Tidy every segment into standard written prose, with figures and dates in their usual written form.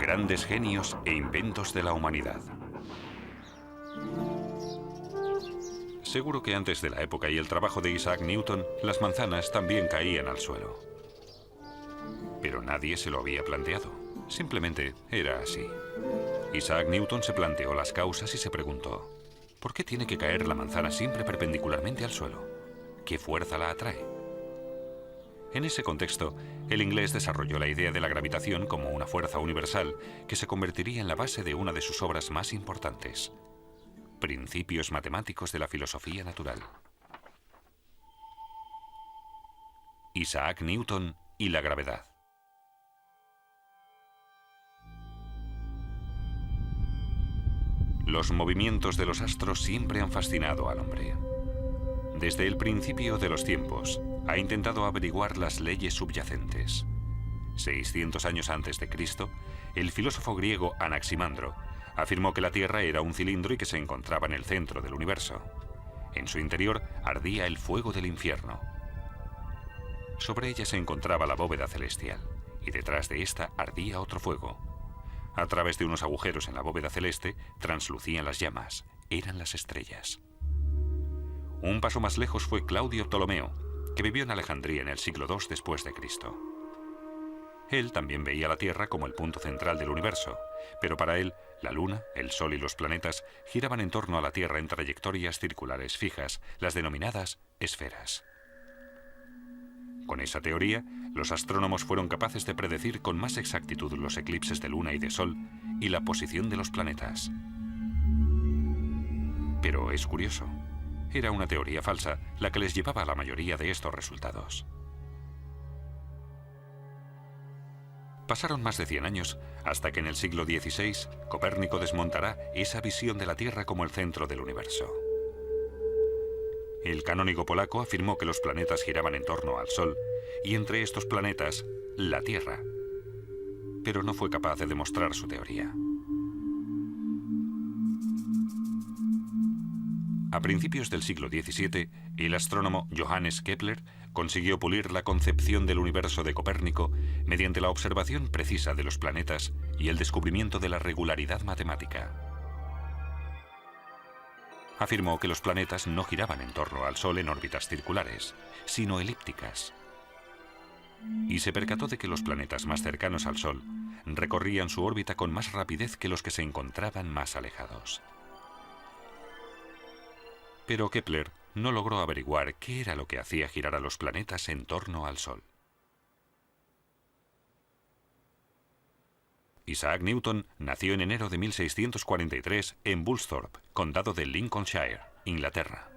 Grandes genios e inventos de la humanidad. Seguro que antes de la época y el trabajo de Isaac Newton, las manzanas también caían al suelo. Pero nadie se lo había planteado. Simplemente era así. Isaac Newton se planteó las causas y se preguntó: ¿por qué tiene que caer la manzana siempre perpendicularmente al suelo? ¿Qué fuerza la atrae? En ese contexto, el inglés desarrolló la idea de la gravitación como una fuerza universal que se convertiría en la base de una de sus obras más importantes: Principios matemáticos de la filosofía natural. Isaac Newton y la gravedad. Los movimientos de los astros siempre han fascinado al hombre. Desde el principio de los tiempos, ha intentado averiguar las leyes subyacentes. 600 años antes de Cristo, el filósofo griego Anaximandro afirmó que la Tierra era un cilindro y que se encontraba en el centro del universo. En su interior ardía el fuego del infierno. Sobre ella se encontraba la bóveda celestial, y detrás de esta ardía otro fuego. A través de unos agujeros en la bóveda celeste translucían las llamas, eran las estrellas. Un paso más lejos fue Claudio Ptolomeo, que vivió en Alejandría en el siglo II después de Cristo. Él también veía la Tierra como el punto central del universo, pero para él, la Luna, el Sol y los planetas giraban en torno a la Tierra en trayectorias circulares fijas, las denominadas esferas. Con esa teoría, los astrónomos fueron capaces de predecir con más exactitud los eclipses de Luna y de Sol y la posición de los planetas. Pero es curioso, era una teoría falsa la que les llevaba a la mayoría de estos resultados. Pasaron más de 100 años hasta que en el siglo XVI Copérnico desmontará esa visión de la Tierra como el centro del universo. El canónigo polaco afirmó que los planetas giraban en torno al Sol y entre estos planetas, la Tierra. Pero no fue capaz de demostrar su teoría. A principios del siglo XVII, el astrónomo Johannes Kepler consiguió pulir la concepción del universo de Copérnico mediante la observación precisa de los planetas y el descubrimiento de la regularidad matemática. Afirmó que los planetas no giraban en torno al Sol en órbitas circulares, sino elípticas. Y se percató de que los planetas más cercanos al Sol recorrían su órbita con más rapidez que los que se encontraban más alejados. Pero Kepler no logró averiguar qué era lo que hacía girar a los planetas en torno al Sol. Isaac Newton nació en enero de 1643 en Woolsthorpe, condado de Lincolnshire, Inglaterra.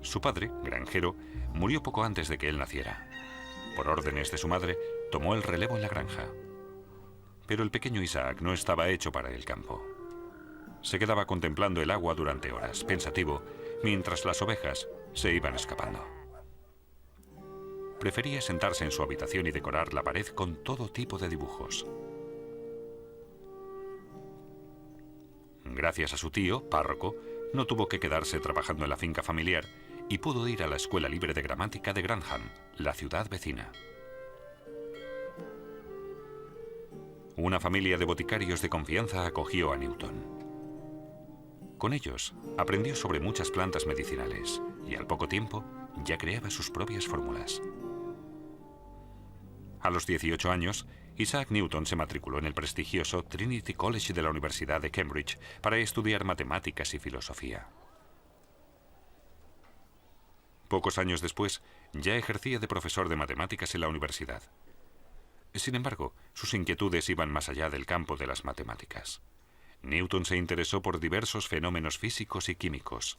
Su padre, granjero, murió poco antes de que él naciera. Por órdenes de su madre, tomó el relevo en la granja. Pero el pequeño Isaac no estaba hecho para el campo. Se quedaba contemplando el agua durante horas, pensativo, mientras las ovejas se iban escapando. Prefería sentarse en su habitación y decorar la pared con todo tipo de dibujos. Gracias a su tío, párroco, no tuvo que quedarse trabajando en la finca familiar y pudo ir a la Escuela Libre de Gramática de Grantham, la ciudad vecina. Una familia de boticarios de confianza acogió a Newton. Con ellos aprendió sobre muchas plantas medicinales y al poco tiempo ya creaba sus propias fórmulas. A los 18 años, Isaac Newton se matriculó en el prestigioso Trinity College de la Universidad de Cambridge para estudiar matemáticas y filosofía. Pocos años después, ya ejercía de profesor de matemáticas en la universidad. Sin embargo, sus inquietudes iban más allá del campo de las matemáticas. Newton se interesó por diversos fenómenos físicos y químicos,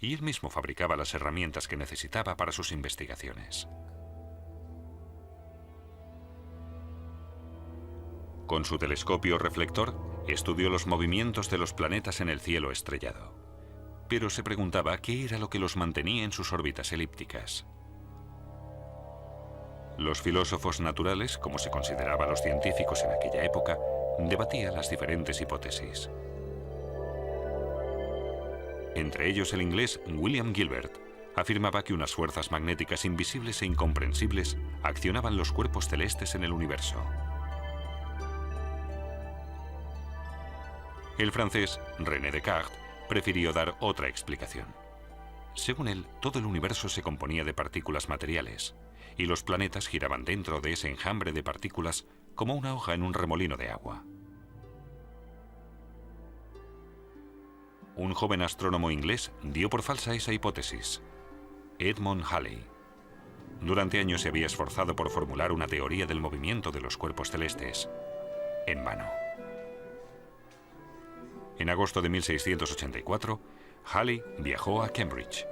y él mismo fabricaba las herramientas que necesitaba para sus investigaciones. Con su telescopio reflector, estudió los movimientos de los planetas en el cielo estrellado, pero se preguntaba qué era lo que los mantenía en sus órbitas elípticas. Los filósofos naturales, como se consideraba a los científicos en aquella época, debatían las diferentes hipótesis. Entre ellos el inglés William Gilbert afirmaba que unas fuerzas magnéticas invisibles e incomprensibles accionaban los cuerpos celestes en el universo. El francés René Descartes prefirió dar otra explicación. Según él, todo el universo se componía de partículas materiales, y los planetas giraban dentro de ese enjambre de partículas como una hoja en un remolino de agua. Un joven astrónomo inglés dio por falsa esa hipótesis, Edmond Halley. Durante años se había esforzado por formular una teoría del movimiento de los cuerpos celestes. En vano. En agosto de 1684, Halley viajó a Cambridge.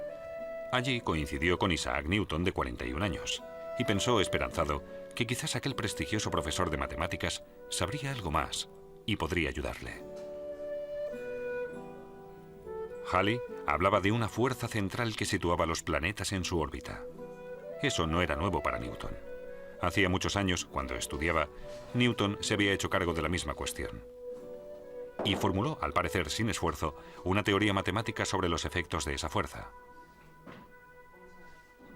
Allí coincidió con Isaac Newton, de 41 años, y pensó esperanzado que quizás aquel prestigioso profesor de matemáticas sabría algo más y podría ayudarle. Halley hablaba de una fuerza central que situaba los planetas en su órbita. Eso no era nuevo para Newton. Hacía muchos años, cuando estudiaba, Newton se había hecho cargo de la misma cuestión. Y formuló, al parecer sin esfuerzo, una teoría matemática sobre los efectos de esa fuerza.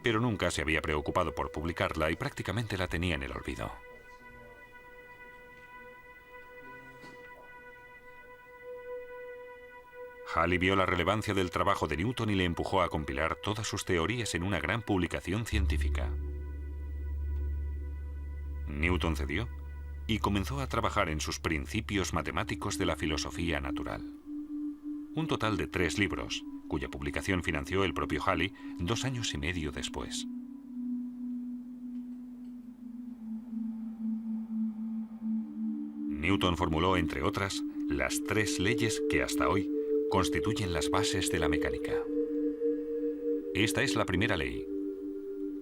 Pero nunca se había preocupado por publicarla y prácticamente la tenía en el olvido. Halley vio la relevancia del trabajo de Newton y le empujó a compilar todas sus teorías en una gran publicación científica. Newton cedió y comenzó a trabajar en sus principios matemáticos de la filosofía natural. Un total de 3 libros, cuya publicación financió el propio Halley 2 años y medio después. Newton formuló, entre otras, las 3 leyes que hasta hoy constituyen las bases de la mecánica. Esta es la primera ley.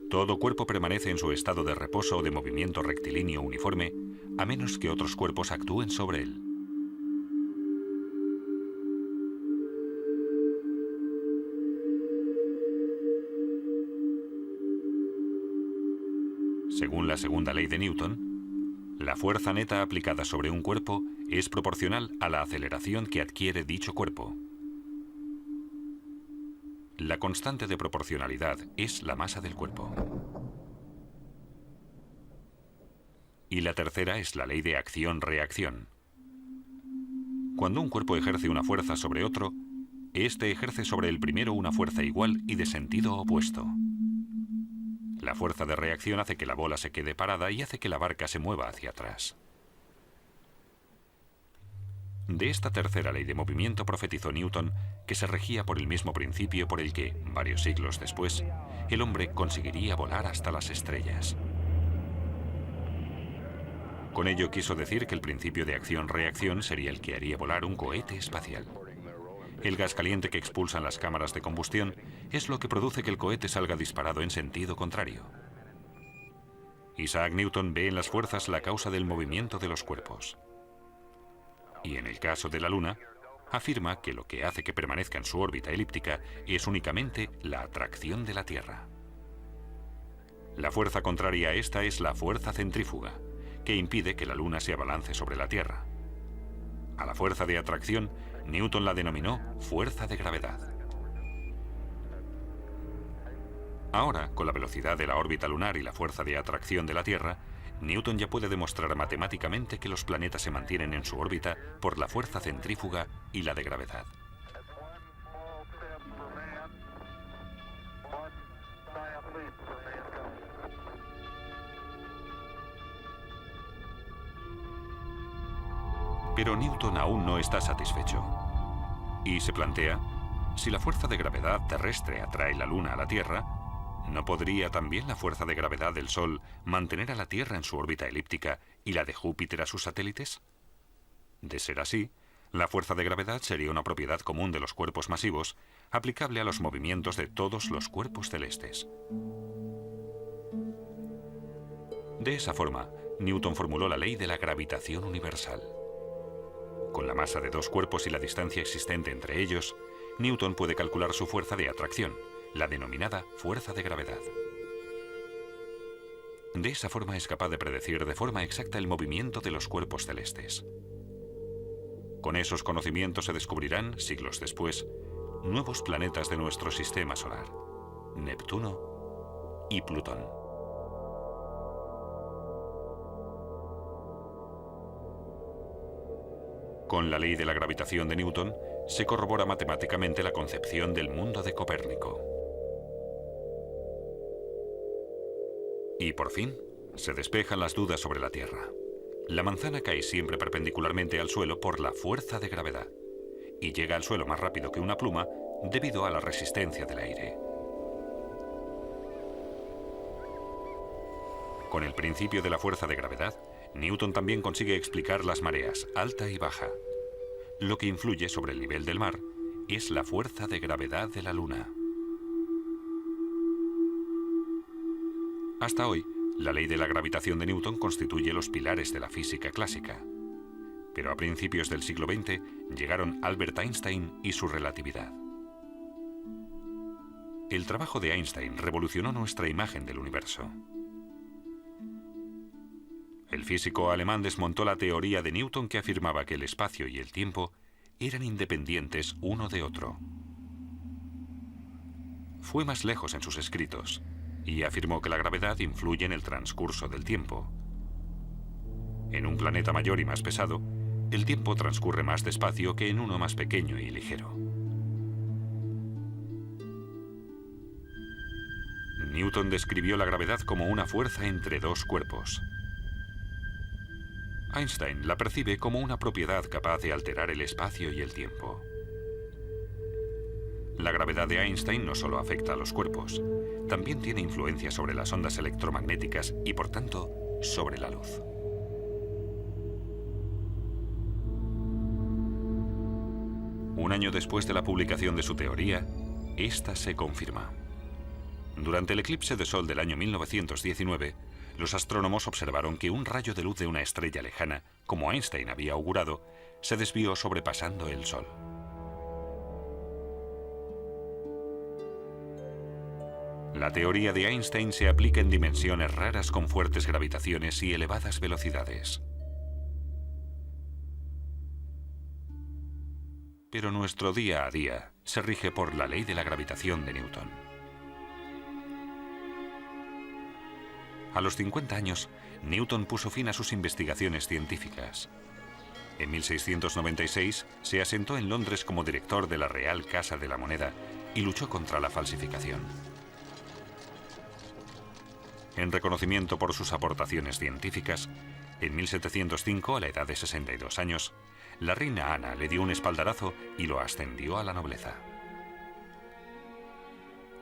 Todo cuerpo permanece en su estado de reposo o de movimiento rectilíneo uniforme, a menos que otros cuerpos actúen sobre él. Según la segunda ley de Newton, la fuerza neta aplicada sobre un cuerpo es proporcional a la aceleración que adquiere dicho cuerpo. La constante de proporcionalidad es la masa del cuerpo. Y la tercera es la ley de acción-reacción. Cuando un cuerpo ejerce una fuerza sobre otro, éste ejerce sobre el primero una fuerza igual y de sentido opuesto. La fuerza de reacción hace que la bola se quede parada y hace que la barca se mueva hacia atrás. De esta tercera ley de movimiento profetizó Newton que se regía por el mismo principio por el que, varios siglos después, el hombre conseguiría volar hasta las estrellas. Con ello quiso decir que el principio de acción-reacción sería el que haría volar un cohete espacial. El gas caliente que expulsan las cámaras de combustión es lo que produce que el cohete salga disparado en sentido contrario. Isaac Newton ve en las fuerzas la causa del movimiento de los cuerpos. Y en el caso de la Luna, afirma que lo que hace que permanezca en su órbita elíptica es únicamente la atracción de la Tierra. La fuerza contraria a esta es la fuerza centrífuga, que impide que la Luna se abalance sobre la Tierra. A la fuerza de atracción, Newton la denominó fuerza de gravedad. Ahora, con la velocidad de la órbita lunar y la fuerza de atracción de la Tierra, Newton ya puede demostrar matemáticamente que los planetas se mantienen en su órbita por la fuerza centrífuga y la de gravedad. Pero Newton aún no está satisfecho. Y se plantea, si la fuerza de gravedad terrestre atrae la Luna a la Tierra, ¿no podría también la fuerza de gravedad del Sol mantener a la Tierra en su órbita elíptica y la de Júpiter a sus satélites? De ser así, la fuerza de gravedad sería una propiedad común de los cuerpos masivos, aplicable a los movimientos de todos los cuerpos celestes. De esa forma, Newton formuló la ley de la gravitación universal. Con la masa de 2 cuerpos y la distancia existente entre ellos, Newton puede calcular su fuerza de atracción, la denominada fuerza de gravedad. De esa forma es capaz de predecir de forma exacta el movimiento de los cuerpos celestes. Con esos conocimientos se descubrirán, siglos después, nuevos planetas de nuestro sistema solar, Neptuno y Plutón. Con la ley de la gravitación de Newton, se corrobora matemáticamente la concepción del mundo de Copérnico. Y por fin, se despejan las dudas sobre la Tierra. La manzana cae siempre perpendicularmente al suelo por la fuerza de gravedad y llega al suelo más rápido que una pluma debido a la resistencia del aire. Con el principio de la fuerza de gravedad, Newton también consigue explicar las mareas, alta y baja. Lo que influye sobre el nivel del mar es la fuerza de gravedad de la Luna. Hasta hoy, la ley de la gravitación de Newton constituye los pilares de la física clásica. Pero a principios del siglo XX llegaron Albert Einstein y su relatividad. El trabajo de Einstein revolucionó nuestra imagen del universo. El físico alemán desmontó la teoría de Newton que afirmaba que el espacio y el tiempo eran independientes uno de otro. Fue más lejos en sus escritos y afirmó que la gravedad influye en el transcurso del tiempo. En un planeta mayor y más pesado, el tiempo transcurre más despacio que en uno más pequeño y ligero. Newton describió la gravedad como una fuerza entre dos cuerpos. Einstein la percibe como una propiedad capaz de alterar el espacio y el tiempo. La gravedad de Einstein no solo afecta a los cuerpos, también tiene influencia sobre las ondas electromagnéticas y, por tanto, sobre la luz. Un año después de la publicación de su teoría, esta se confirma. Durante el eclipse de Sol del año 1919, los astrónomos observaron que un rayo de luz de una estrella lejana, como Einstein había augurado, se desvió sobrepasando el Sol. La teoría de Einstein se aplica en dimensiones raras con fuertes gravitaciones y elevadas velocidades. Pero nuestro día a día se rige por la ley de la gravitación de Newton. A los 50 años, Newton puso fin a sus investigaciones científicas. En 1696 se asentó en Londres como director de la Real Casa de la Moneda y luchó contra la falsificación. En reconocimiento por sus aportaciones científicas, en 1705, a la edad de 62 años, la reina Ana le dio un espaldarazo y lo ascendió a la nobleza.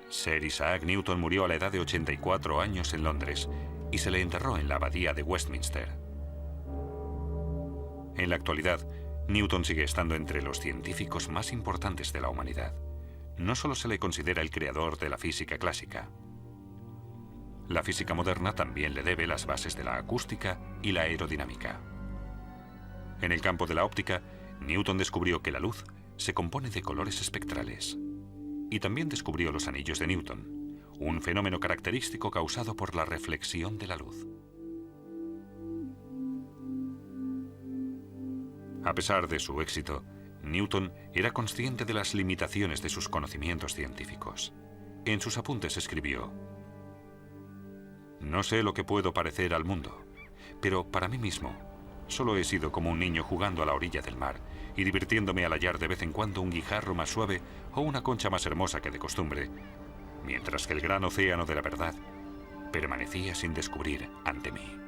Sir Isaac Newton murió a la edad de 84 años en Londres y se le enterró en la abadía de Westminster. En la actualidad, Newton sigue estando entre los científicos más importantes de la humanidad. No solo se le considera el creador de la física clásica. La física moderna también le debe las bases de la acústica y la aerodinámica. En el campo de la óptica, Newton descubrió que la luz se compone de colores espectrales. Y también descubrió los anillos de Newton, un fenómeno característico causado por la reflexión de la luz. A pesar de su éxito, Newton era consciente de las limitaciones de sus conocimientos científicos. En sus apuntes escribió: "No sé lo que puedo parecer al mundo, pero para mí mismo, solo he sido como un niño jugando a la orilla del mar y divirtiéndome al hallar de vez en cuando un guijarro más suave o una concha más hermosa que de costumbre, mientras que el gran océano de la verdad permanecía sin descubrir ante mí".